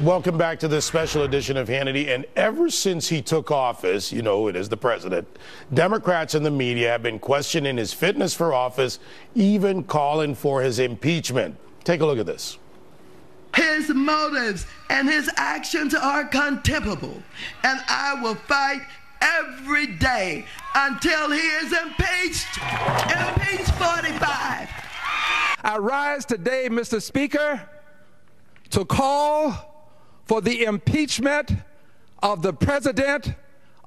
Welcome back to this special edition of Hannity. And ever since he took office, you know, it is the president, Democrats and the media have been questioning his fitness for office, even calling for his impeachment. Take a look at this. His motives and his actions are contemptible, and I will fight every day until he is impeached. Impeach 45. I rise today, Mr. Speaker, to call for the impeachment of the President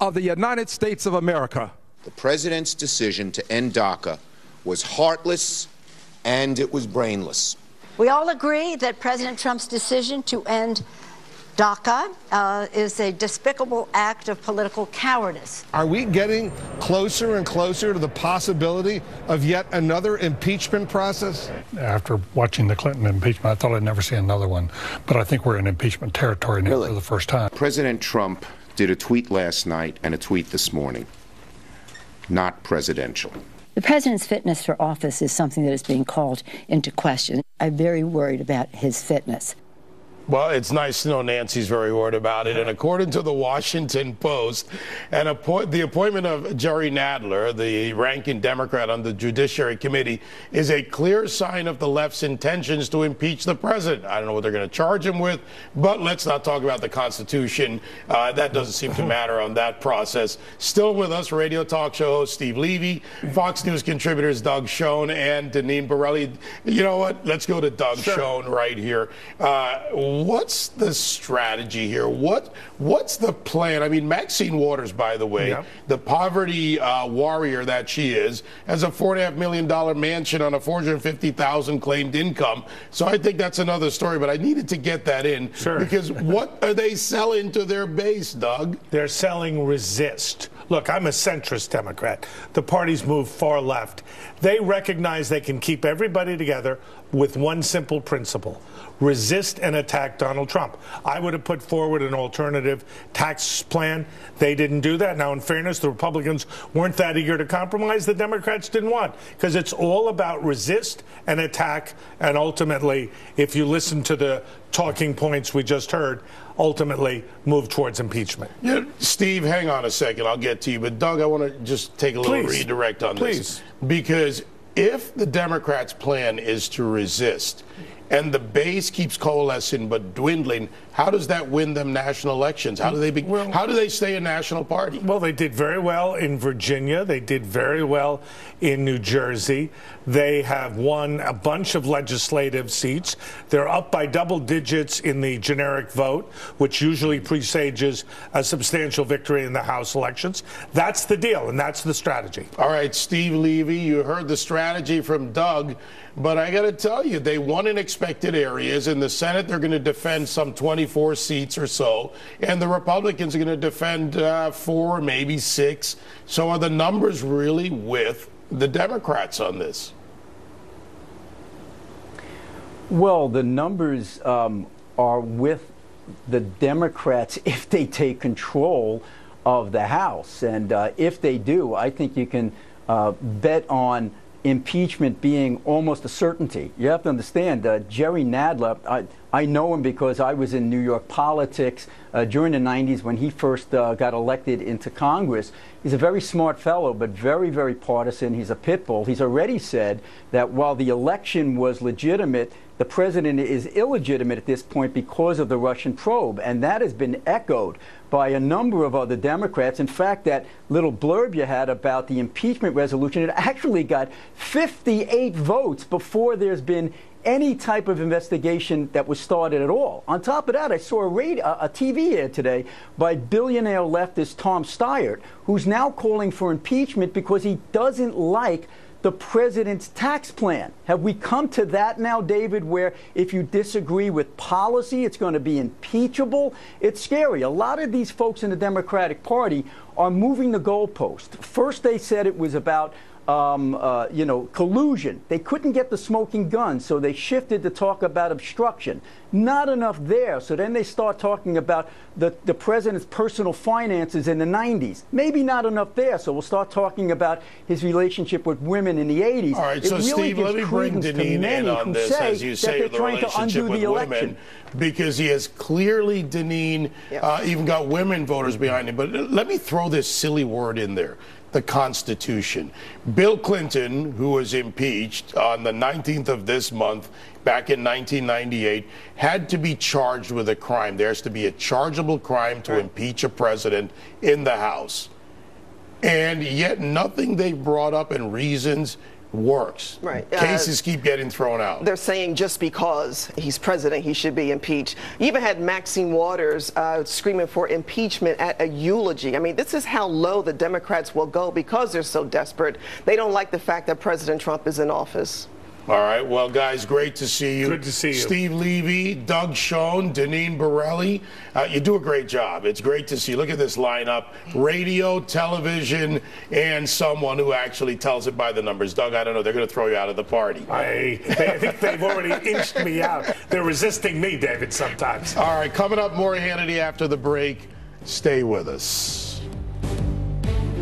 of the United States of America. The President's decision to end DACA was heartless and it was brainless. We all agree that President Trump's decision to end DACA is a despicable act of political cowardice. Are we getting closer and closer to the possibility of yet another impeachment process? After watching the Clinton impeachment, I thought I'd never see another one. But I think we're in impeachment territory now for the first time. President Trump did a tweet last night and a tweet this morning. Not presidential. The president's fitness for office is something that is being called into question. I'm very worried about his fitness. Well, it's nice to know Nancy's very worried about it. And according to the Washington Post, the appointment of Jerry Nadler, the ranking Democrat on the Judiciary Committee, is a clear sign of the left's intentions to impeach the president. I don't know what they're going to charge him with, but let's not talk about the Constitution. That doesn't seem to matter on that process. Still with us, radio talk show host Steve Levy, Fox News contributors Doug Schoen and Deneen Borelli. You know what? Let's go to Doug Schoen right here. What's the strategy here? What's the plan? I mean, Maxine Waters, by the way, the poverty warrior that she is, has a $4.5 million mansion on a $450,000 claimed income. So I think that's another story, but I needed to get that in. Because what are they selling to their base, Doug? They're selling resist. Look, I'm a centrist Democrat. The party's moved far left. They recognize they can keep everybody together with one simple principle: resist and attack Donald Trump. I would have put forward an alternative tax plan. They didn't do that. Now, in fairness, the Republicans weren't that eager to compromise. The Democrats didn't want, because it's all about resist and attack. And ultimately, if you listen to the talking points we just heard, ultimately move towards impeachment. Yeah, Steve, hang on a second. I'll get to you. But, Doug, I want to just take a little redirect on this. Because if the Democrats' plan is to resist and the base keeps coalescing but dwindling, how does that win them national elections? How do they stay a national party? Well, they did very well in Virginia. They did very well in New Jersey. They have won a bunch of legislative seats. They're up by double digits in the generic vote, which usually presages a substantial victory in the House elections. That's the deal, and that's the strategy. All right, Steve Levy, you heard the strategy from Doug, but I got to tell you, they won in expected areas. In the Senate, they're going to defend some 24 seats or so, and the Republicans are going to defend 4, maybe 6. So are the numbers really with the Democrats on this? Well, the numbers are with the Democrats if they take control of the House. And if they do, I think you can bet on impeachment being almost a certainty. You have to understand, Jerry Nadler, I know him because I was in New York politics during the 90s when he first got elected into Congress. He's a very smart fellow, but very, very partisan. He's a pit bull. He's already said that while the election was legitimate, the president is illegitimate at this point because of the Russian probe. And that has been echoed by a number of other Democrats. In fact, that little blurb you had about the impeachment resolution, it actually got 58 votes before there's been any type of investigation that was started at all. On top of that, I saw a TV ad today by billionaire leftist Tom Steyer, who's now calling for impeachment because he doesn't like the president's tax plan. Have we come to that now, David, where if you disagree with policy, it's going to be impeachable? It's scary. A lot of these folks in the Democratic Party are moving the goalpost. First, they said it was about collusion. They couldn't get the smoking gun, so they shifted to talk about obstruction. Not enough there. So then they start talking about the president's personal finances in the 90s. Maybe not enough there. So we'll start talking about his relationship with women in the 80s. All right, so Steve, let me bring Deneen in on this, as you say, the relationship with women, because he has clearly, Deneen, even got women voters behind him. But let me throw this silly word in there. The Constitution. Bill Clinton, who was impeached on the 19th of this month back in 1998, had to be charged with a crime. There has to be a chargeable crime to impeach a president in the House. And yet nothing they've brought up in reasons works. Right. Cases keep getting thrown out. They're saying just because he's president, he should be impeached. You even had Maxine Waters screaming for impeachment at a eulogy. I mean, this is how low the Democrats will go because they're so desperate. They don't like the fact that President Trump is in office. All right. Well, guys, great to see you. Good to see you. Steve Levy, Doug Schoen, Deneen Borelli. You do a great job. It's great to see you. Look at this lineup. Radio, television, and someone who actually tells it by the numbers. Doug, I don't know. They're going to throw you out of the party. I think they've already inched me out. They're resisting me, David, sometimes. All right. Coming up, more Hannity after the break. Stay with us.